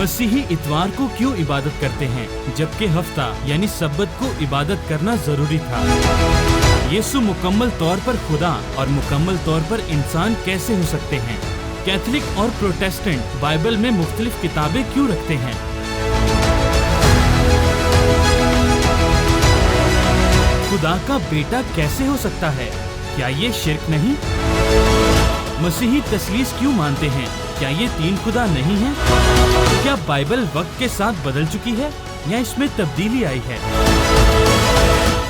मसीही इतवार को क्यों इबादत करते हैं जबकि हफ्ता यानी सब्बत को इबादत करना जरूरी था? यीशु मुकम्मल तौर पर खुदा और मुकम्मल तौर पर इंसान कैसे हो सकते हैं? कैथोलिक और प्रोटेस्टेंट बाइबल में मुख्तलिफ किताबें क्यों रखते हैं? खुदा का बेटा कैसे हो सकता है? क्या ये शिर्क नहीं? मसीही तस्लीस क्यों मानते हैं? क्या ये तीन खुदा नहीं है? क्या बाइबल वक्त के साथ बदल चुकी है या इसमें तब्दीली आई है?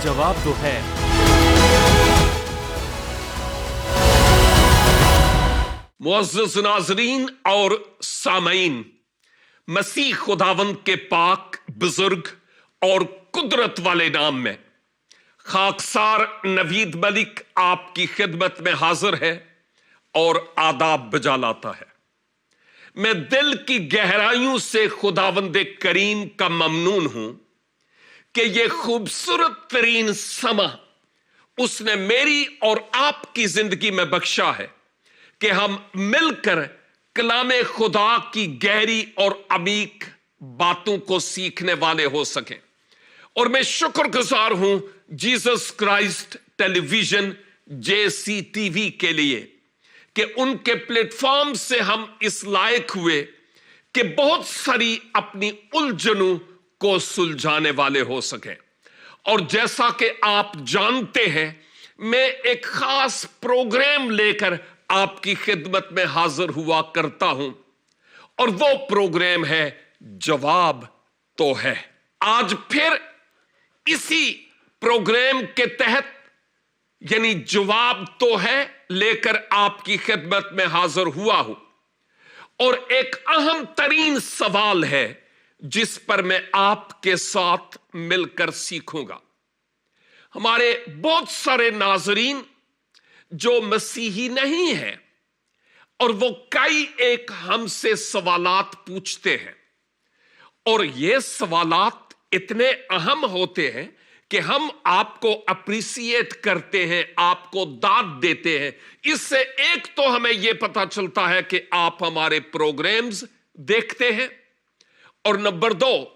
जवाब तो है। मुअज़्ज़ज़ नाज़रीन और सामईन, मसीह खुदावंद के पाक, बुजुर्ग और कुदरत वाले नाम में खाकसार नवीद मलिक आपकी खिदमत में हाजिर है और आदाब बजा लाता है। मैं दिल की गहराइयों से खुदावंद करीम का ममनून हूं कि यह खूबसूरत तरीन समा उसने मेरी और आपकी जिंदगी में बख्शा है कि हम मिलकर कलामे खुदा की गहरी और अमीक बातों को सीखने वाले हो सकें। और मैं शुक्रगुजार हूं जीसस क्राइस्ट टेलीविजन JCTV के लिए कि उनके प्लेटफॉर्म से हम इस लायक हुए कि बहुत सारी अपनी उलझनों को सुलझाने वाले हो सकें। और जैसा कि आप जानते हैं, मैं एक खास प्रोग्राम लेकर आपकी खिदमत में हाजिर हुआ करता हूं और वो प्रोग्राम है जवाब तो है। आज फिर इसी प्रोग्राम के तहत यानी जवाब तो है लेकर आपकी खिदमत में हाजिर हुआ हूं और एक अहम तरीन सवाल है जिस पर मैं आपके साथ मिलकर सीखूंगा। हमारे बहुत सारे नाजरीन जो मसीही नहीं है और वो कई एक हमसे सवालात पूछते हैं और ये सवालात इतने अहम होते हैं कि हम आपको अप्रिशिएट करते हैं, आपको दाद देते हैं। इससे एक तो हमें यह पता चलता है कि आप हमारे प्रोग्राम्स देखते हैं और नंबर 2,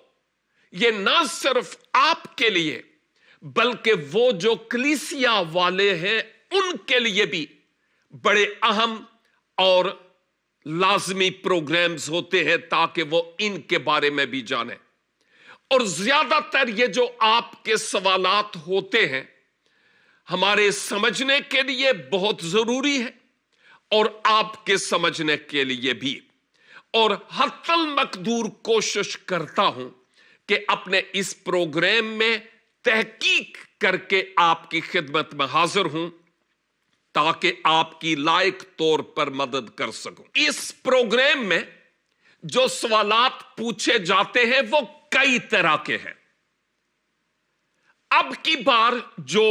ये ना सिर्फ आपके लिए बल्कि वो जो कलीसिया वाले हैं उनके लिए भी बड़े अहम और लाजमी प्रोग्राम्स होते हैं ताकि वो इनके बारे में भी जाने। और ज्यादातर ये जो आपके सवालात होते हैं हमारे समझने के लिए बहुत जरूरी है और आपके समझने के लिए भी। और हत्तल मकदूर कोशिश करता हूं कि अपने इस प्रोग्राम में तहकीक करके आपकी खिदमत में हाजिर हूं ताकि आपकी लायक तौर पर मदद कर सकूं। इस प्रोग्राम में जो सवालात पूछे जाते हैं वो कई तरह के हैं। अब की बार जो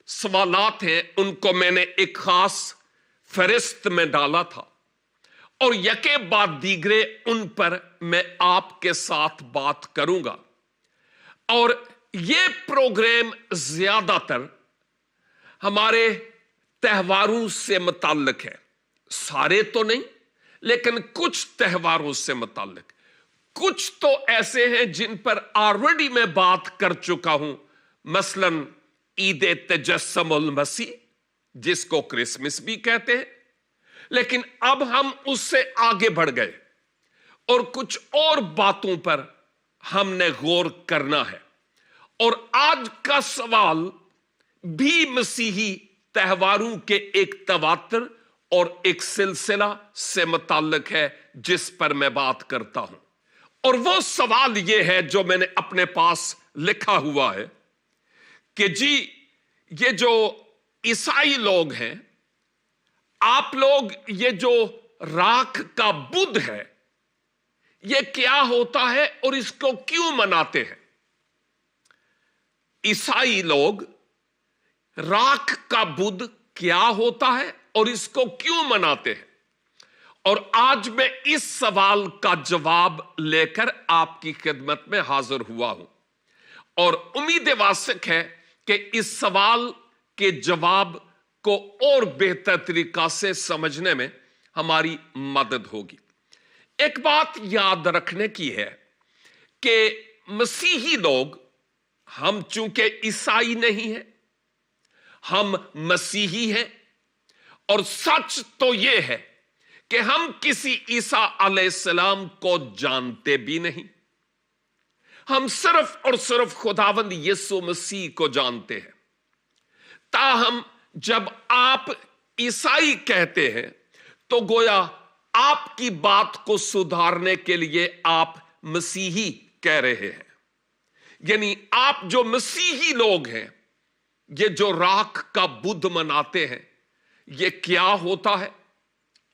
सवालात हैं उनको मैंने एक खास फहरिस्त में डाला था और यके बाद दीगरे उन पर मैं आपके साथ बात करूंगा। और यह प्रोग्राम ज्यादातर हमारे त्योहारों से मुताल्लिक है, सारे तो नहीं लेकिन कुछ त्योहारों से मुताल्लिक। कुछ तो ऐसे हैं जिन पर ऑलरेडी मैं बात कर चुका हूं, मसलन ईद तजस्सुमुल मसीह जिसको क्रिसमस भी कहते हैं, लेकिन अब हम उससे आगे बढ़ गए और कुछ और बातों पर हमने गौर करना है। और आज का सवाल भी मसीही त्योहारों के एक तवातर और एक सिलसिला से मुताल्लिक है जिस पर मैं बात करता हूं। और वो सवाल ये है जो मैंने अपने पास लिखा हुआ है कि जी ये जो ईसाई लोग हैं, आप लोग ये जो राख का बुद्ध है ये क्या होता है और इसको क्यों मनाते हैं? ईसाई लोग राख का बुद्ध क्या होता है और इसको क्यों मनाते हैं? और आज मैं इस सवाल का जवाब लेकर आपकी खिदमत में हाजिर हुआ हूं और उम्मीद वासिक है कि इस सवाल के जवाब को और बेहतर तरीका से समझने में हमारी मदद होगी। एक बात याद रखने की है कि मसीही लोग, हम चूंकि ईसाई नहीं हैं, हम मसीही हैं, और सच तो यह है कि हम किसी ईसा अलैहिस्सलाम को जानते भी नहीं। हम सिर्फ और सिर्फ खुदावंद यीशु मसीह को जानते हैं। ताहम जब आप ईसाई कहते हैं तो गोया आपकी बात को सुधारने के लिए आप मसीही कह रहे हैं। यानी आप जो मसीही लोग हैं, ये जो राख का बुद्ध मनाते हैं, ये क्या होता है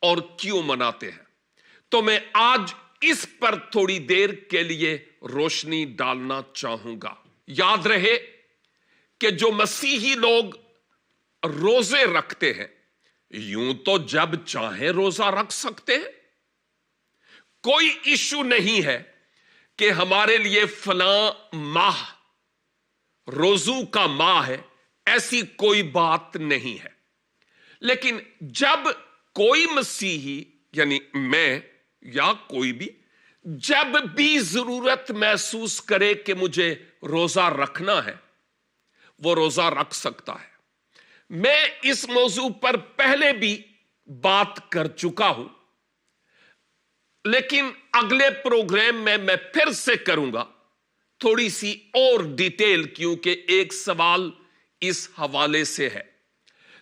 और क्यों मनाते हैं? तो मैं आज इस पर थोड़ी देर के लिए रोशनी डालना चाहूंगा। याद रहे कि जो मसीही लोग रोजे रखते हैं, यूं तो जब चाहे रोजा रख सकते हैं। कोई इशू नहीं है कि हमारे लिए फलां माह रोजू का माह है, ऐसी कोई बात नहीं है। लेकिन जब कोई मसीही, यानी मैं या कोई भी, जब भी जरूरत महसूस करे कि मुझे रोजा रखना है, वो रोजा रख सकता है। मैं इस मौजू पर पहले भी बात कर चुका हूं, लेकिन अगले प्रोग्राम में मैं फिर से करूंगा थोड़ी सी और डिटेल, क्योंकि एक सवाल इस हवाले से है।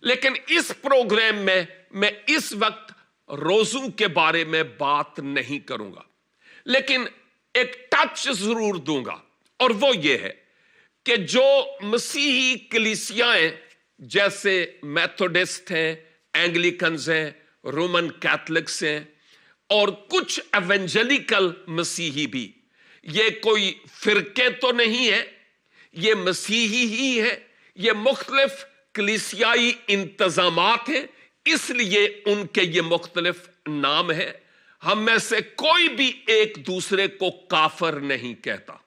लेकिन इस प्रोग्राम में मैं इस वक्त रोजू के बारे में बात नहीं करूंगा, लेकिन एक टच जरूर दूंगा, और वो ये है कि जो मसीही कलीसियाएं जैसे मेथोडिस्ट हैं, एंग्लिकन्स हैं, रोमन कैथलिक्स हैं, और कुछ एवेंजेलिकल मसीही भी, ये कोई फिरके तो नहीं है, ये मसीही ही है। ये मुख्तलिफ कलीसियाई इंतजामात हैं, इसलिए उनके ये मुख्तलिफ नाम है। हम में से कोई भी एक दूसरे को काफिर नहीं कहता।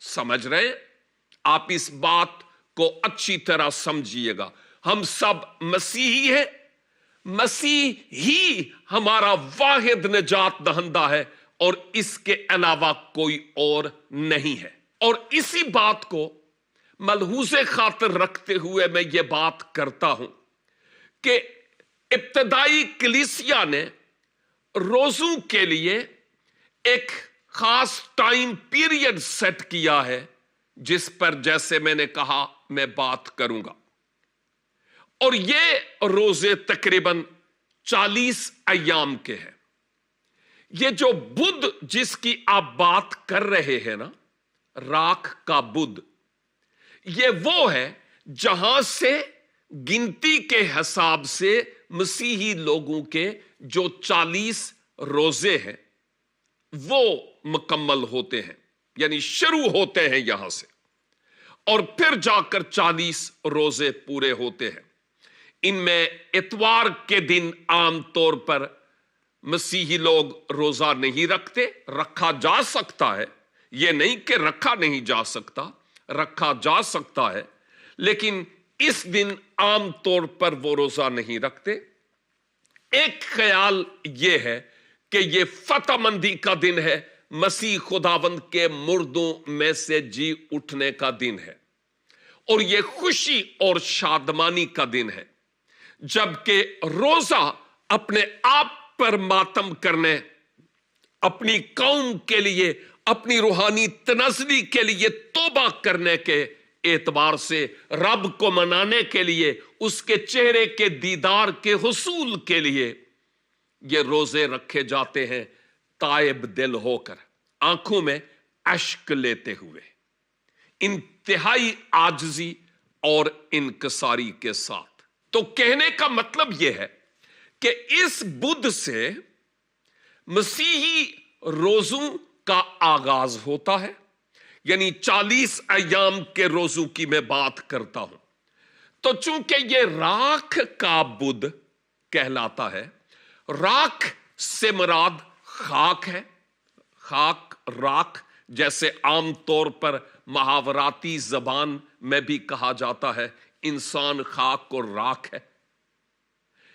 समझ रहे हैं? आप इस बात को अच्छी तरह समझिएगा। हम सब मसीही हैं, मसीह ही हमारा वाहिद निजात दहंदा है, और इसके अलावा कोई और नहीं है। और इसी बात को मलहूज़े खातिर रखते हुए मैं ये बात करता हूं कि इब्तदाई कलीसिया ने रोजू के लिए एक खास टाइम पीरियड सेट किया है, जिस पर, जैसे मैंने कहा, मैं बात करूंगा। और ये रोजे तकरीबन 40 अय्याम के हैं। ये जो बुध जिसकी आप बात कर रहे हैं ना, राख का बुध, ये वो है जहां से गिनती के हिसाब से मसीही लोगों के जो 40 रोजे हैं वो मुकम्मल होते हैं, यानी शुरू होते हैं यहां से, और फिर जाकर 40 रोजे पूरे होते हैं। इनमें इतवार के दिन आमतौर पर मसीही लोग रोजा नहीं रखते। रखा जा सकता है, यह नहीं कि रखा नहीं जा सकता, रखा जा सकता है, लेकिन इस दिन आमतौर पर वो रोजा नहीं रखते। एक ख्याल यह है कि यह फतहमंदी का दिन है, मसीह खुदावंद के मुर्दों में से जी उठने का दिन है, और यह खुशी और शादमानी का दिन है। जबकि रोजा अपने आप पर मातम करने, अपनी कौम के लिए, अपनी रूहानी तनज़्ज़ुली के लिए तौबा करने के एतबार से, रब को मनाने के लिए, उसके चेहरे के दीदार के हुसूल के लिए ये रोजे रखे जाते हैं, तायब दिल होकर, आंखों में अश्क लेते हुए, इंतहाई आजिज़ी और इनकसारी के साथ। तो कहने का मतलब यह है कि इस बुध से मसीही रोजों का आगाज होता है, यानी 40 अय्याम के रोजों की मैं बात करता हूं। तो चूंकि यह राख का बुध कहलाता है, राख से मुराद खाक है। खाक, राख, जैसे आमतौर पर मुहावराती जबान में भी कहा जाता है, इंसान खाक और राख है।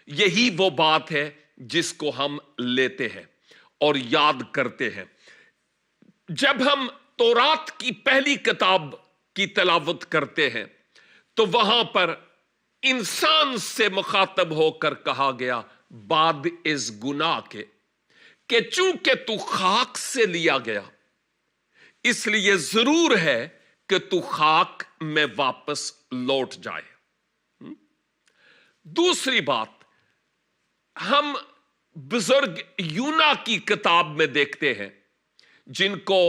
यही वो बात है जिसको हम लेते हैं। और याद करते हैं। जब हम तौरात की पहली किताब की तिलावत करते हैं तो वहां पर इंसान से मुखातब होकर कहा गया बाद इस गुनाह के कि चूंकि तू खाक से लिया गया इसलिए जरूर है कि तू खाक में वापस लौट जाए। दूसरी बात, हम बुजुर्ग यूना की किताब में देखते हैं जिनको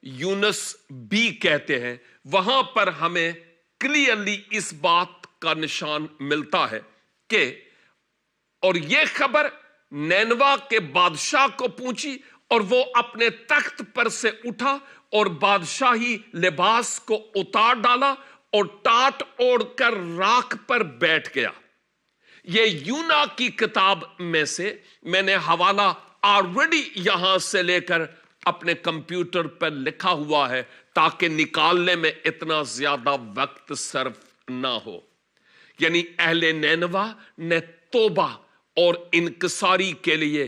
यूनस भी कहते हैं, वहां पर हमें क्लियरली इस बात का निशान मिलता है कि और यह खबर नैनवा के बादशाह को पहुंची और वो अपने तख्त पर से उठा और बादशाही लिबास को उतार डाला और टाट ओढ़कर राख पर बैठ गया। ये यूना की किताब में से मैंने हवाला ऑलरेडी यहां से लेकर अपने कंप्यूटर पर लिखा हुआ है ताकि निकालने में इतना ज्यादा वक्त सर्फ ना हो। यानी अहले नैनवा ने तौबा और इनकसारी के लिए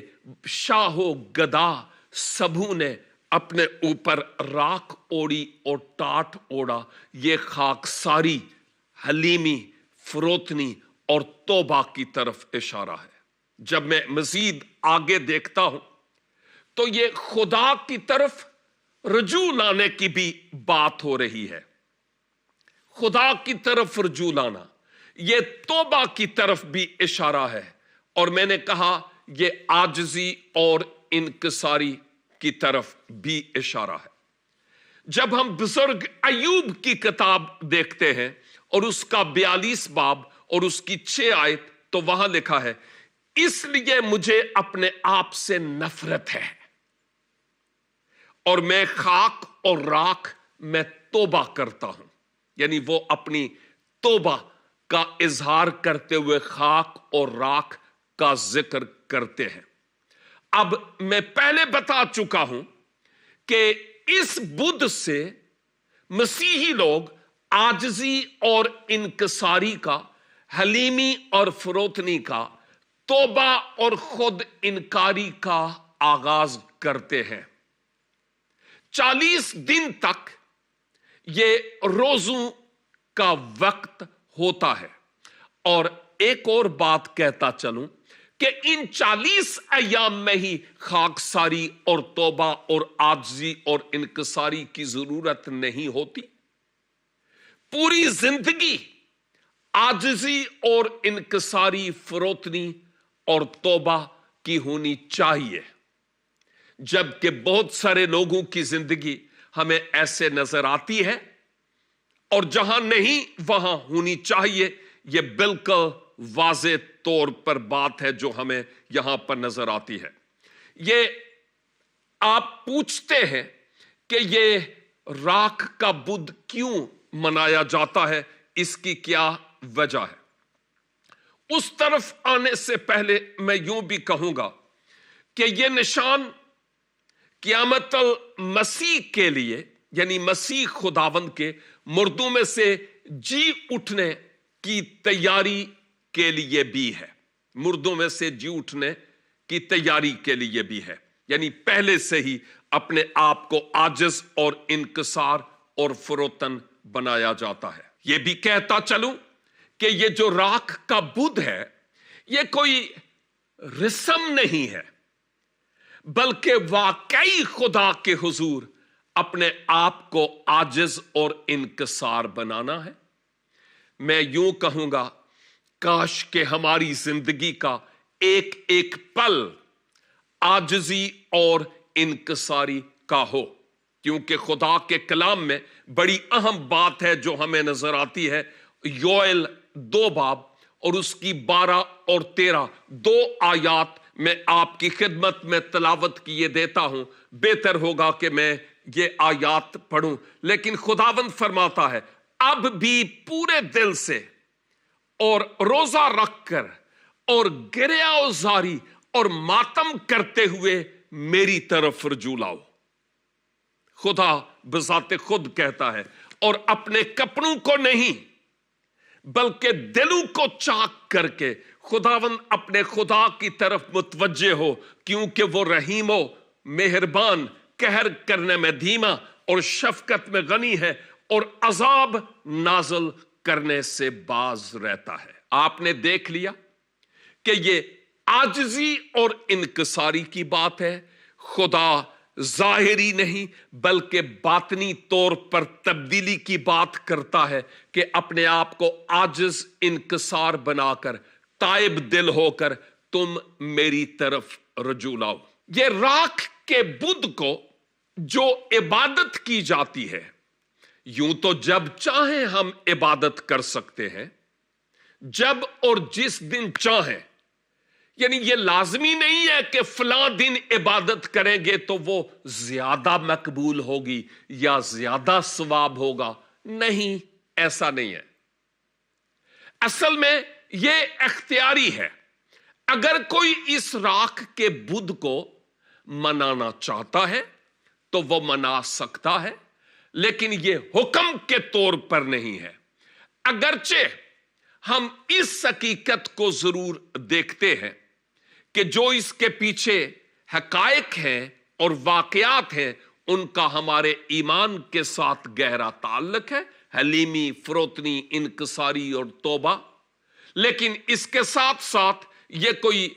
शाहो गदा सबू ने अपने ऊपर राख ओढ़ी और टाट ओढ़ा। ये खाकसारी, हलीमी, फरोतनी और तौबा की तरफ इशारा है। जब मैं मजीद आगे देखता हूं तो ये खुदा की तरफ रजू लाने की भी बात हो रही है। खुदा की तरफ रजू लाना, ये तौबा की तरफ भी इशारा है। और मैंने कहा ये आजिजी और इनकसारी की तरफ भी इशारा है। जब हम बुजुर्ग अय्यूब की किताब देखते हैं और उसका 42 बाब और उसकी 6 आयत, तो वहां लिखा है इसलिए मुझे अपने आप से नफरत है और मैं खाक और राख में तौबा करता हूं। यानी वो अपनी तौबा का इजहार करते हुए खाक और राख का जिक्र करते हैं। अब मैं पहले बता चुका हूं कि इस बुद्ध से मसीही लोग आजिजी और इनकसारी का, हलीमी और फरोतनी का, तौबा और खुद इनकारी का आगाज करते हैं। 40 दिन तक ये रोजू का वक्त होता है। और एक और बात कहता चलूं कि इन 40 अय्याम में ही खाकसारी और तौबा और आजिजी और इनकसारी की जरूरत नहीं होती। पूरी जिंदगी आजिजी और इनकसारी, फरोतनी और तौबा की होनी चाहिए। जबकि बहुत सारे लोगों की जिंदगी हमें ऐसे नजर आती है और जहां नहीं वहां होनी चाहिए। यह बिल्कुल वाज़े तौर पर बात है जो हमें यहां पर नजर आती है। ये आप पूछते हैं कि ये राख का बुद्ध क्यों मनाया जाता है, इसकी क्या वजह है। उस तरफ आने से पहले मैं यूं भी कहूंगा कि यह निशान क़यामतुल मसीह के लिए, यानी मसीह खुदावंद के मुर्दों में से जी उठने की तैयारी के लिए भी है। मुर्दों में से जी उठने की तैयारी के लिए भी है। यानी पहले से ही अपने आप को आजिज और इनकसार और फरोतन बनाया जाता है। यह भी कहता चलूं कि यह जो राख का बुद्ध है यह कोई रस्म नहीं है, बल्कि वाकई खुदा के हुजूर अपने आप को आजिज और इनकसार बनाना है। मैं यूं कहूंगा, काश के हमारी जिंदगी का एक एक पल आजिजी और इनकसारी का हो, क्योंकि खुदा के कलाम में बड़ी अहम बात है जो हमें नजर आती है। योएल 2 बाब और उसकी 12 और 13 2 आयात मैं आपकी खिदमत में तलावत किए देता हूं। बेहतर होगा कि मैं ये आयात पढ़ूं, लेकिन खुदावंद फरमाता है, अब भी पूरे दिल से और रोजा रखकर और गिरियाजारी और मातम करते हुए मेरी तरफ रजू लाओ। खुदा बजाते खुद कहता है, और अपने कपड़ों को नहीं बल्कि दिलों को चाक करके खुदावंद अपने खुदा की तरफ मुतवज्जे हो, क्योंकि वो रहीम हो मेहरबान, कहर करने में धीमा और शफकत में गनी है और अजाब नाजल करने से बाज रहता है। आपने देख लिया कि ये आजिजी और इनकिसारी की बात है। खुदा जाहिरी नहीं बल्कि बातनी तौर पर तब्दीली की बात करता है कि अपने आप को आजिज इनकिसार बनाकर ताइब दिल होकर तुम मेरी तरफ रजू लाओ। ये राख के बुत को जो इबादत की जाती है, यूं तो जब चाहे हम इबादत कर सकते हैं, जब और जिस दिन चाहे, यानी ये लाजमी नहीं है कि फलां दिन इबादत करेंगे तो वो ज्यादा मकबूल होगी या ज्यादा सवाब होगा। नहीं, ऐसा नहीं है। असल में ये इख्तियारी है। अगर कोई इस राख के बुत को मनाना चाहता है तो वो मना सकता है, लेकिन ये हुक्म के तौर पर नहीं है। अगरचे हम इस हकीकत को जरूर देखते हैं कि जो इसके पीछे हकायक हैं और वाकयात हैं, उनका हमारे ईमान के साथ गहरा ताल्लुक है, हलीमी, फरोतनी, इनकिसारी और तौबा। लेकिन इसके साथ साथ ये कोई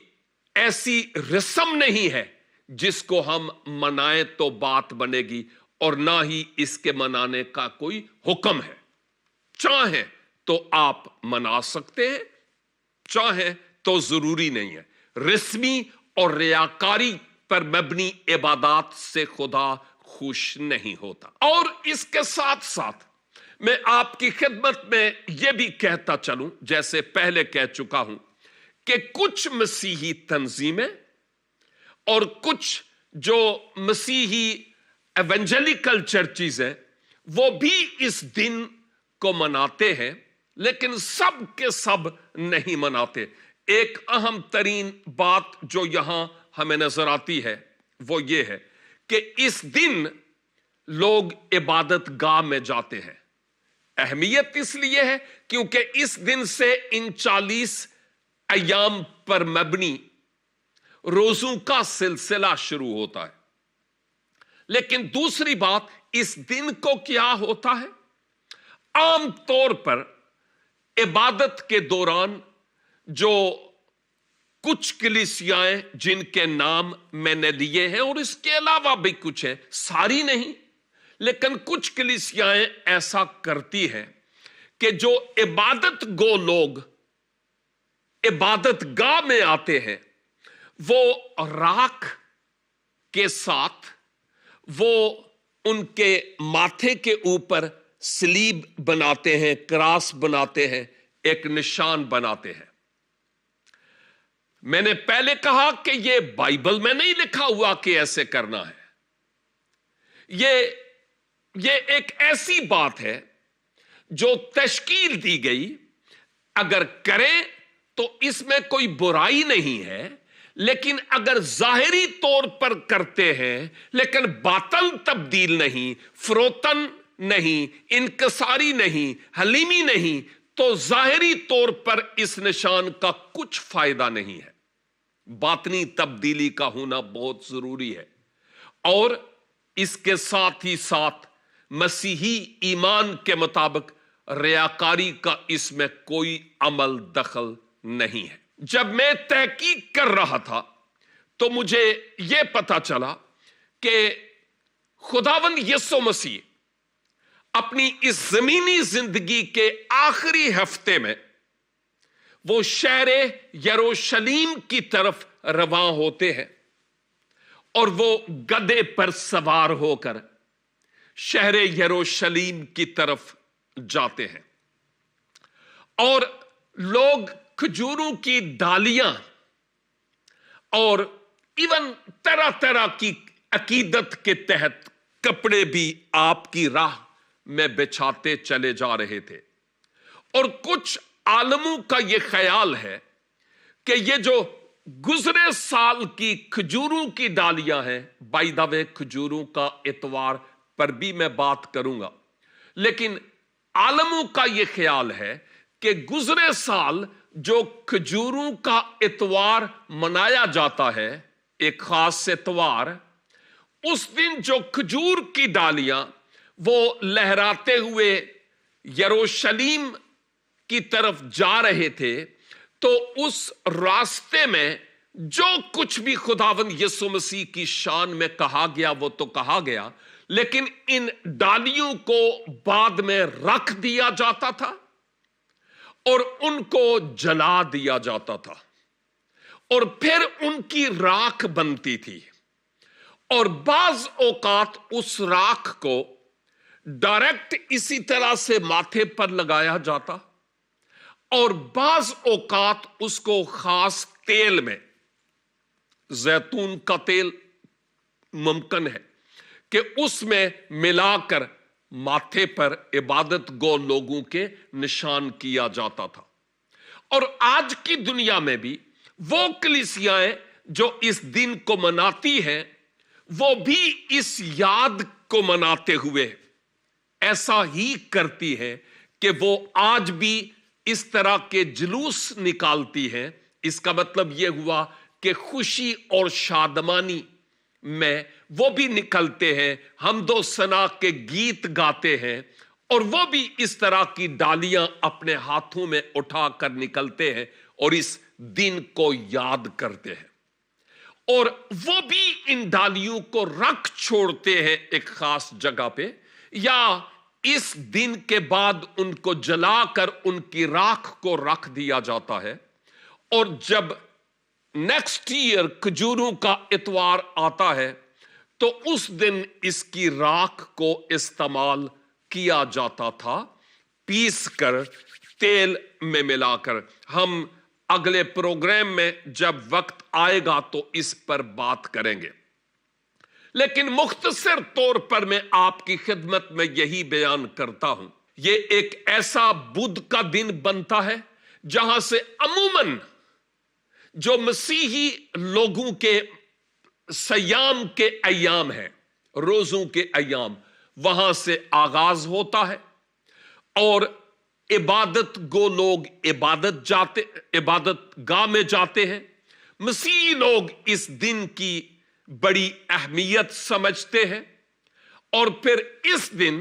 ऐसी रस्म नहीं है जिसको हम मनाएं तो बात बनेगी, और ना ही इसके मनाने का कोई हुक्म है। चाहे तो आप मना सकते हैं, चाहे तो जरूरी नहीं है। रस्मी और रियाकारी पर मबनी इबादत से खुदा खुश नहीं होता। और इसके साथ साथ मैं आपकी खिदमत में यह भी कहता चलूं, जैसे पहले कह चुका हूं, कि कुछ मसीही तंजीमें और कुछ जो मसीही एवेंजेलिकल चर्चिज हैं, वो भी इस दिन को मनाते हैं, लेकिन सब के सब नहीं मनाते। एक अहम तरीन बात जो यहां हमें नजर आती है वो ये है कि इस दिन लोग इबादत गाह में जाते हैं। अहमियत इसलिए है क्योंकि इस दिन से इन 40 अयाम पर मबनी रोजों का सिलसिला शुरू होता है। लेकिन दूसरी बात, इस दिन को क्या होता है? आम तौर पर इबादत के दौरान जो कुछ कलीसियाएं जिनके नाम मैंने लिए हैं, और इसके अलावा भी कुछ है, सारी नहीं, लेकिन कुछ कलीसियाएं ऐसा करती हैं कि जो इबादत गो लोग इबादत गाह में आते हैं, वो राख के साथ वो उनके माथे के ऊपर सलीब बनाते हैं, क्रॉस बनाते हैं, एक निशान बनाते हैं। मैंने पहले कहा कि ये बाइबल में नहीं लिखा हुआ कि ऐसे करना है। ये एक ऐसी बात है जो तशकील दी गई। अगर करें तो इसमें कोई बुराई नहीं है, लेकिन अगर जाहिरी तौर पर करते हैं लेकिन बातन तब्दील नहीं, फरोतन नहीं, इनकसारी नहीं, हलीमी नहीं, तो जाहिरी तौर पर इस निशान का कुछ फायदा नहीं है। बातनी तब्दीली का होना बहुत जरूरी है। और इसके साथ ही साथ मसीही ईमान के मुताबिक रियाकारी का इसमें कोई अमल दखल नहीं है। जब मैं तहकीक कर रहा था तो मुझे यह पता चला कि खुदावंद यीशु मसीह अपनी इस जमीनी जिंदगी के आखिरी हफ्ते में वो शहर यरूशलेम की तरफ रवां होते हैं और वो गधे पर सवार होकर शहर यरूशलेम की तरफ जाते हैं। और लोग खजूरों की डालियां और इवन तरह तरह की अकीदत के तहत कपड़े भी आपकी राह में बिछाते चले जा रहे थे। और कुछ आलमों का यह ख्याल है कि ये जो गुजरे साल की खजूरों की डालियां हैं, बाय द वे खजूरों का इतवार पर भी मैं बात करूंगा, लेकिन आलमों का यह ख्याल है कि गुजरे साल जो खजूरों का इतवार मनाया जाता है, एक खास इतवार, उस दिन जो खजूर की डालियां वो लहराते हुए यरूशलेम की तरफ जा रहे थे, तो उस रास्ते में जो कुछ भी खुदावंद यीशु मसीह की शान में कहा गया वो तो कहा गया, लेकिन इन डालियों को बाद में रख दिया जाता था और उनको जला दिया जाता था और फिर उनकी राख बनती थी। और बाज औकात उस राख को डायरेक्ट इसी तरह से माथे पर लगाया जाता और बाज औकात उसको खास तेल में, जैतून का तेल मुमकिन है कि उसमें मिलाकर माथे पर इबादत गो लोगों के निशान किया जाता था। और आज की दुनिया में भी वो कलीसियाएं जो इस दिन को मनाती हैं वो भी इस याद को मनाते हुए ऐसा ही करती है कि वो आज भी इस तरह के जुलूस निकालती है। इसका मतलब यह हुआ कि खुशी और शादमानी में वो भी निकलते हैं, हमदो सना के गीत गाते हैं और वो भी इस तरह की डालियां अपने हाथों में उठाकर निकलते हैं और इस दिन को याद करते हैं। और वो भी इन डालियों को रख छोड़ते हैं एक खास जगह पे, या इस दिन के बाद उनको जलाकर उनकी राख को रख दिया जाता है। और जब नेक्स्ट ईयर खजूरों का इतवार आता है तो उस दिन इसकी राख को इस्तेमाल किया जाता था, पीस कर तेल में मिलाकर। हम अगले प्रोग्राम में जब वक्त आएगा तो इस पर बात करेंगे, लेकिन मुख्तसर तौर पर मैं आपकी खिदमत में यही बयान करता हूं। यह एक ऐसा बुध का दिन बनता है जहां से अमूमन जो मसीही लोगों के सयाम के अयाम हैं, रोजों के अयाम, वहां से आगाज होता है और इबादत गो लोग इबादत गाह में जाते हैं। मसीही लोग इस दिन की बड़ी अहमियत समझते हैं और फिर इस दिन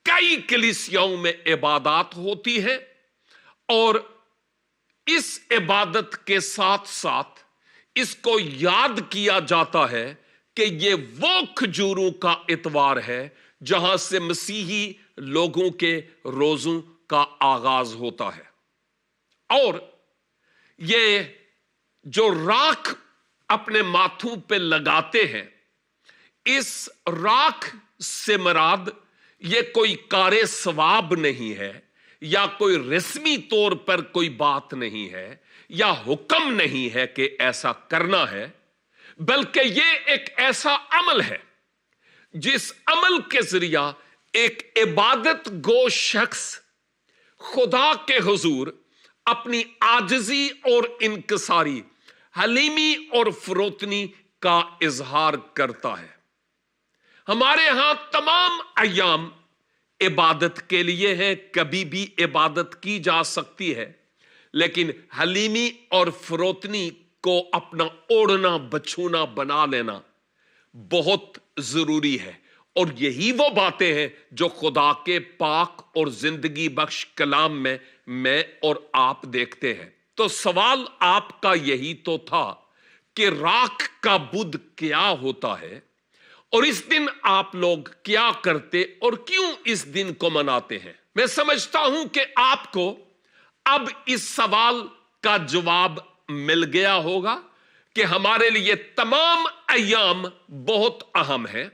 कई कलीसियाओं में इबादत होती है और इस इबादत के साथ साथ इसको याद किया जाता है कि ये वो खजूरों का इतवार है जहां से मसीही लोगों के रोजों का आगाज होता है। और ये जो राख अपने माथों पे लगाते हैं, इस राख से मराद ये कोई कारे सवाब नहीं है या कोई रस्मी तौर पर कोई बात नहीं है या हुक्म नहीं है कि ऐसा करना है, बल्कि ये एक ऐसा अमल है जिस अमल के जरिया एक इबादत गो शख्स खुदा के हुजूर अपनी आजिजी और इनकसारी, हलीमी और फरोतनी का इजहार करता है। हमारे यहां तमाम अयाम इबादत के लिए हैं, कभी भी इबादत की जा सकती है, लेकिन हलीमी और फरोतनी को अपना ओढ़ना बछूना बना लेना बहुत जरूरी है। और यही वो बातें हैं जो खुदा के पाक और जिंदगी बख्श कलाम में मैं और आप देखते हैं। तो सवाल आपका यही तो था कि राख का बुध क्या होता है और इस दिन आप लोग क्या करते और क्यों इस दिन को मनाते हैं। मैं समझता हूं कि आपको अब इस सवाल का जवाब मिल गया होगा कि हमारे लिए तमाम अयाम बहुत अहम है।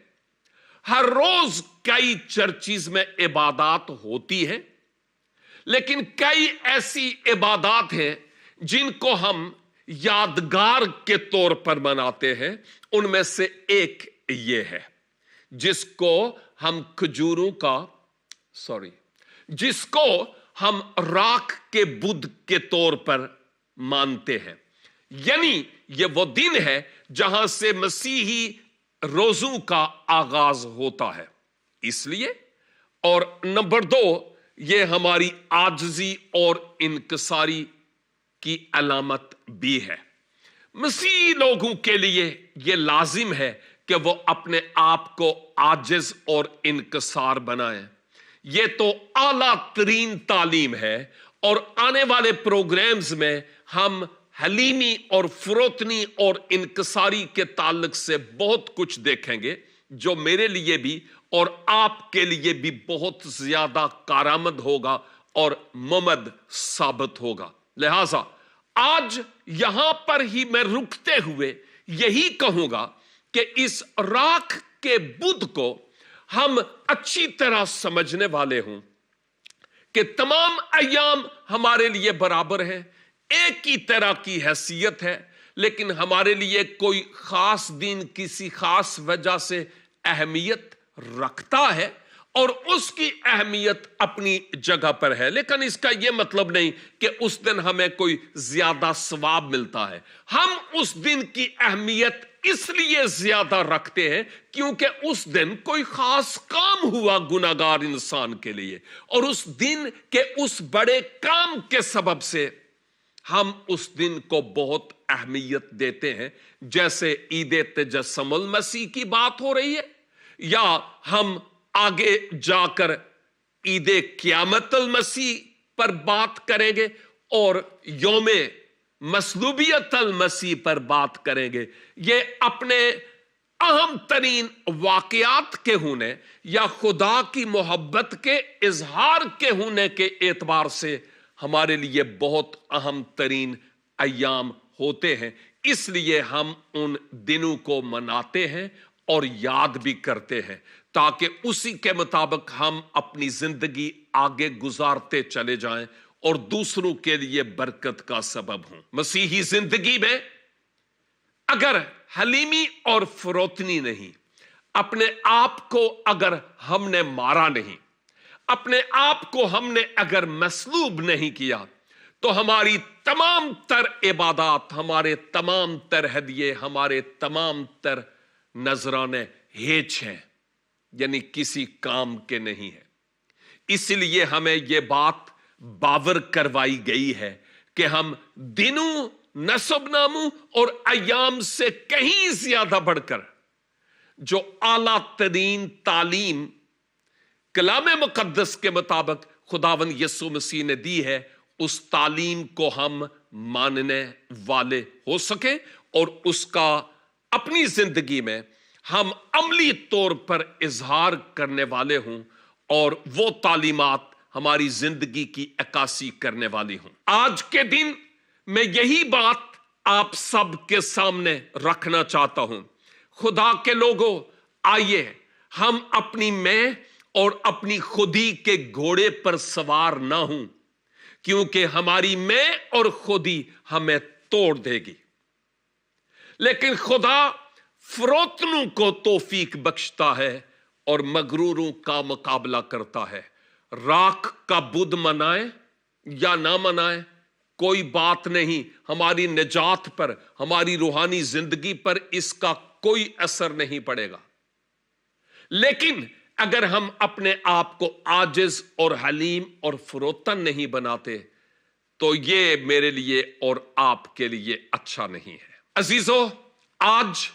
हर रोज कई चर्चिज में इबादत होती है, लेकिन कई ऐसी इबादत हैं जिनको हम यादगार के तौर पर मनाते हैं। उनमें से एक ये है जिसको हम जिसको हम राख के बुध के तौर पर मानते हैं। यानी ये वो दिन है जहां से मसीही रोजों का आगाज होता है। इसलिए, और नंबर 2, ये हमारी आजिजी और इनकसारी की अलामत भी है। मसीही लोगों के लिए यह लाजिम है कि वो अपने आप को आजिज और इनकसार बनाए। ये तो आला तरीन तालीम है और आने वाले प्रोग्राम्स में हम हलीमी और फरोतनी और इनकसारी के ताल्लुक से बहुत कुछ देखेंगे जो मेरे लिए भी और आपके लिए भी बहुत ज्यादा कारामद होगा और मुमद साबित होगा। लिहाजा आज यहां पर ही मैं रुकते हुए यही कहूंगा कि इस राख के बुध को हम अच्छी तरह समझने वाले हों कि तमाम अय्याम हमारे लिए बराबर हैं, एक ही तरह की हैसियत है, लेकिन हमारे लिए कोई खास दिन किसी खास वजह से अहमियत रखता है और उसकी अहमियत अपनी जगह पर है। लेकिन इसका यह मतलब नहीं कि उस दिन हमें कोई ज्यादा सवाब मिलता है। हम उस दिन की अहमियत इसलिए ज्यादा रखते हैं क्योंकि उस दिन कोई खास काम हुआ गुनाहगार इंसान के लिए, और उस दिन के उस बड़े काम के सबब से हम उस दिन को बहुत अहमियत देते हैं। जैसे ईद तजस्सुमुल मसीह की बात हो रही है, या हम आगे जाकर ईद क़यामतुल मसीह पर बात करेंगे और यौमे मसलूबियतुल मसीह पर बात करेंगे। ये अपने अहम तरीन वाकयात के होने या खुदा की मोहब्बत के इजहार के होने के एतबार से हमारे लिए बहुत अहम तरीन अय्याम होते हैं। इसलिए हम उन दिनों को मनाते हैं और याद भी करते हैं ताकि उसी के मुताबिक हम अपनी जिंदगी आगे गुजारते चले जाएं और दूसरों के लिए बरकत का सबब हों। मसीही जिंदगी में अगर हलीमी और फरोतनी नहीं, अपने आप को अगर हमने मारा नहीं, अपने आप को हमने अगर मसलूब नहीं किया, तो हमारी तमाम तर इबादत, हमारे तमाम तर हदिये, हमारे तमाम तर नजराने हेच हैं, यानी किसी काम के नहीं है। इसलिए हमें यह बात बावर करवाई गई है कि हम दिनों, नसबनामों और अय्याम से कहीं ज्यादा बढ़कर जो आला तरीन तालीम कलाम मुकद्दस के मुताबिक खुदावंद यीशु मसीह ने दी है, उस तालीम को हम मानने वाले हो सके और उसका अपनी जिंदगी में हम अमली तौर पर इजहार करने वाले हों और वो तालीमात हमारी जिंदगी की अक्कासी करने वाली हों। आज के दिन मैं यही बात आप सब के सामने रखना चाहता हूं। खुदा के लोगों, आइए हम अपनी मैं और अपनी खुदी के घोड़े पर सवार ना हूं, क्योंकि हमारी मैं और खुदी हमें तोड़ देगी। लेकिन खुदा फरोतनों को तौफीक बख्शता है और मगरूरों का मुकाबला करता है। राख का बुध मनाए या ना मनाए कोई बात नहीं, हमारी निजात पर, हमारी रूहानी जिंदगी पर इसका कोई असर नहीं पड़ेगा। लेकिन अगर हम अपने आप को आजिज और हलीम और फरोतन नहीं बनाते, तो ये मेरे लिए और आपके लिए अच्छा नहीं है। अजीजों, आज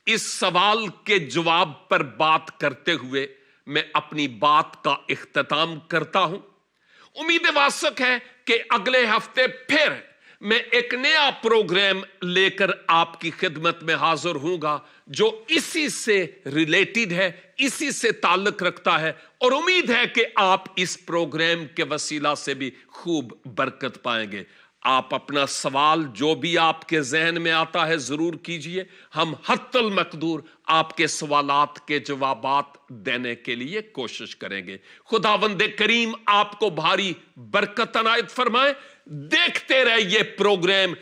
इस सवाल के जवाब पर बात करते हुए मैं अपनी बात का इख्तिताम करता हूं। उम्मीद वासक है कि अगले हफ्ते फिर मैं एक नया प्रोग्राम लेकर आपकी खिदमत में हाजिर हूंगा जो इसी से रिलेटेड है, इसी से ताल्लुक रखता है, और उम्मीद है कि आप इस प्रोग्राम के वसीला से भी खूब बरकत पाएंगे। आप अपना सवाल जो भी आपके जहन में आता है जरूर कीजिए। हम हत्तल मकदूर आपके सवालात के जवाबात देने के लिए कोशिश करेंगे। खुदावंद करीम आपको भारी बरकत अनायत फरमाए। देखते रहिए प्रोग्राम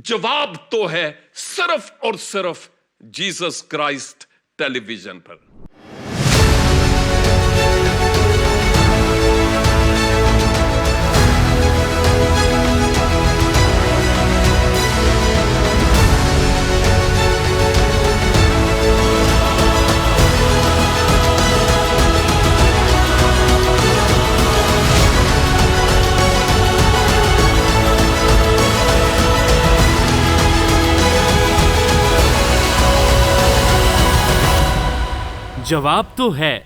जवाब तो है सिर्फ और सिर्फ जीसस क्राइस्ट टेलीविजन पर। جواب تو ہے